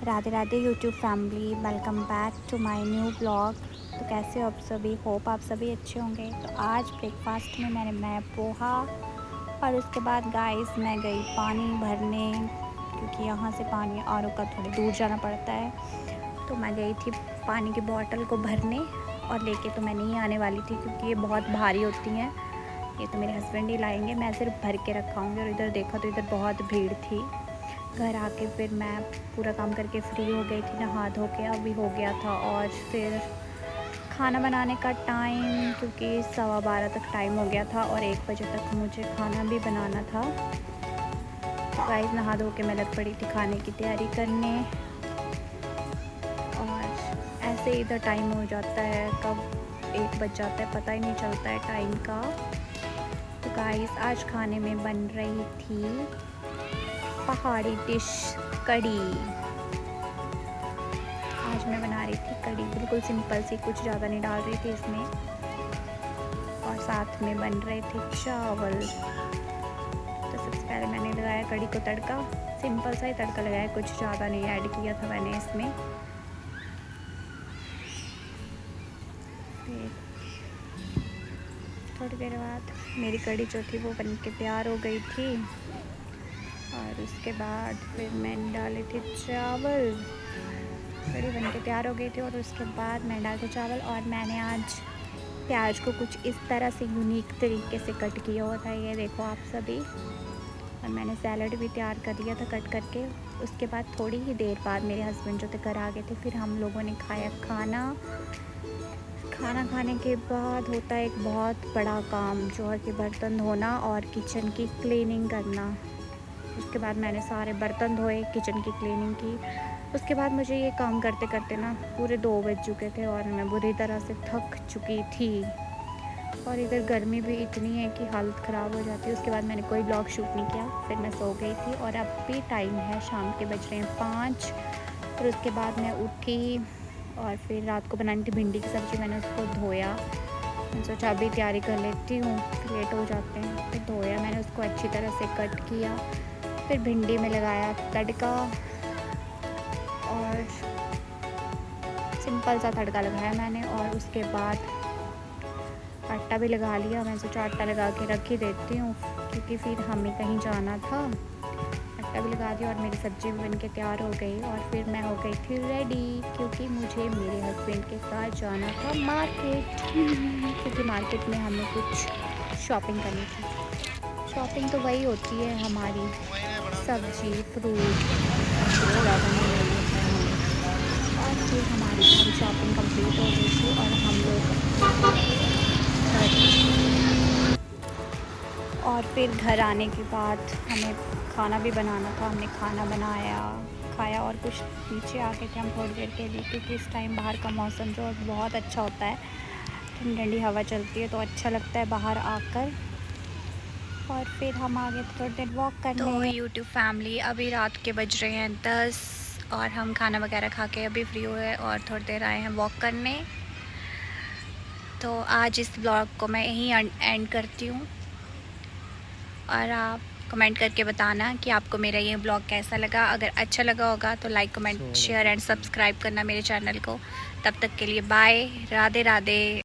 Radhe Radhe YouTube family, welcome back to my new blog. तो कैसे हो आप सभी? होप आप सभी अच्छे होंगे। तो आज ब्रेकफास्ट में मैंने बनाया पोहा और उसके बाद गाइस मैं गई पानी भरने, क्योंकि यहाँ से पानी आर का थोड़ी दूर जाना पड़ता है। तो मैं गई थी पानी की बोतल को भरने और लेके तो मैं नहीं आने वाली थी, क्योंकि ये बहुत भारी होती हैं। ये तो मेरे हस्बैंड ही लाएंगे, मैं सिर्फ भर के रखाऊँगी। और इधर देखा तो इधर बहुत भीड़ थी। घर आके फिर मैं पूरा काम करके फ्री हो गई थी, नहा धो के अभी हो गया था। और फिर खाना बनाने का टाइम, क्योंकि 12:15 तक टाइम हो गया था और 1 बजे तक मुझे खाना भी बनाना था। तो गाइस नहा धो के मैं लग पड़ी थी खाने की तैयारी करने। और ऐसे इधर टाइम हो जाता है, कब 1 बज जाता है पता ही नहीं चलता है टाइम का। तो गाइस आज खाने में बन रही थी पहाड़ी डिश कढ़ी। आज मैं बना रही थी कढ़ी, बिल्कुल सिंपल सी, कुछ ज़्यादा नहीं डाल रही थी इसमें। और साथ में बन रहे थे चावल। तो सबसे पहले मैंने लगाया कढ़ी को तड़का, सिंपल सा ही तड़का लगाया, कुछ ज़्यादा नहीं ऐड किया था मैंने इसमें। फिर थोड़ी देर बाद मेरी कढ़ी जो थी वो बन के तैयार हो गई थी। और उसके बाद फिर मैंने डाले थे चावल, कढ़ी बन के तैयार हो गई थी। और उसके बाद मैंने डाले थे चावल। और मैंने आज प्याज को कुछ इस तरह से यूनिक तरीके से कट किया हुआ था, ये देखो आप सभी। और मैंने सैलड भी तैयार कर लिया था कट करके। उसके बाद थोड़ी ही देर बाद मेरे हस्बैंड जो थे घर आ गए थे, फिर हम लोगों ने खाया खाना। खाना खाने के बाद होता है एक बहुत बड़ा काम, जो है कि बर्तन धोना और किचन की क्लीनिंग करना। उसके बाद मैंने सारे बर्तन धोए, किचन की क्लीनिंग की। उसके बाद मुझे ये काम करते करते ना पूरे 2 बज चुके थे और मैं बुरी तरह से थक चुकी थी। और इधर गर्मी भी इतनी है कि हालत ख़राब हो जाती है। उसके बाद मैंने कोई ब्लॉग शूट नहीं किया, फिर मैं सो गई थी। और अब भी टाइम है, शाम के बज रहे हैं 5। फिर उसके बाद मैं उठी और फिर रात को बनानी थी भिंडी की सब्ज़ी। मैंने उसको धोया, मैंने सोचा अभी तैयारी कर लेती हूँ, लेट हो जाते हैं। फिर धोया मैंने उसको, अच्छी तरह से कट किया। फिर भिंडी में लगाया तड़का और सिंपल सा तड़का लगाया मैंने। और उसके बाद आटा भी लगा लिया। मैं सोचा आटा लगा के रख ही देती हूँ, क्योंकि फिर हमें कहीं जाना था। आटा भी लगा दिया और मेरी सब्ज़ी भी बन के तैयार हो गई। और फिर मैं हो गई थी रेडी, क्योंकि मुझे मेरे हस्बैंड के साथ जाना था मार्केट, क्योंकि मार्केट में हमें कुछ शॉपिंग करनी थी। शॉपिंग तो वही होती है हमारी, सब्जी फ्रूट ज़्यादा नहीं लेते हैं हम। और फिर हमारी सारी शॉपिंग कंप्लीट हो गई थी और हम लोग और फिर घर आने के बाद हमें खाना भी बनाना था। हमने खाना बनाया, खाया और कुछ नीचे आ गए थे हम थोड़ी देर के लिए, क्योंकि इस टाइम बाहर का मौसम जो बहुत अच्छा होता है, ठंडी ठंडी हवा चलती है तो अच्छा लगता है बाहर आकर। और फिर हम आ गए थोड़ी देर वॉक करने। तो यूट्यूब फैमिली, अभी रात के बज रहे हैं 10 और हम खाना वगैरह खा के अभी फ्री हुए और थोड़ी देर आए हैं वॉक करने। तो आज इस ब्लॉग को मैं यहीं एंड करती हूँ। और आप कमेंट करके बताना कि आपको मेरा ये ब्लॉग कैसा लगा। अगर अच्छा लगा होगा तो like comment share and subscribe करना मेरे चैनल को। तब तक के लिए बाय, राधे राधे।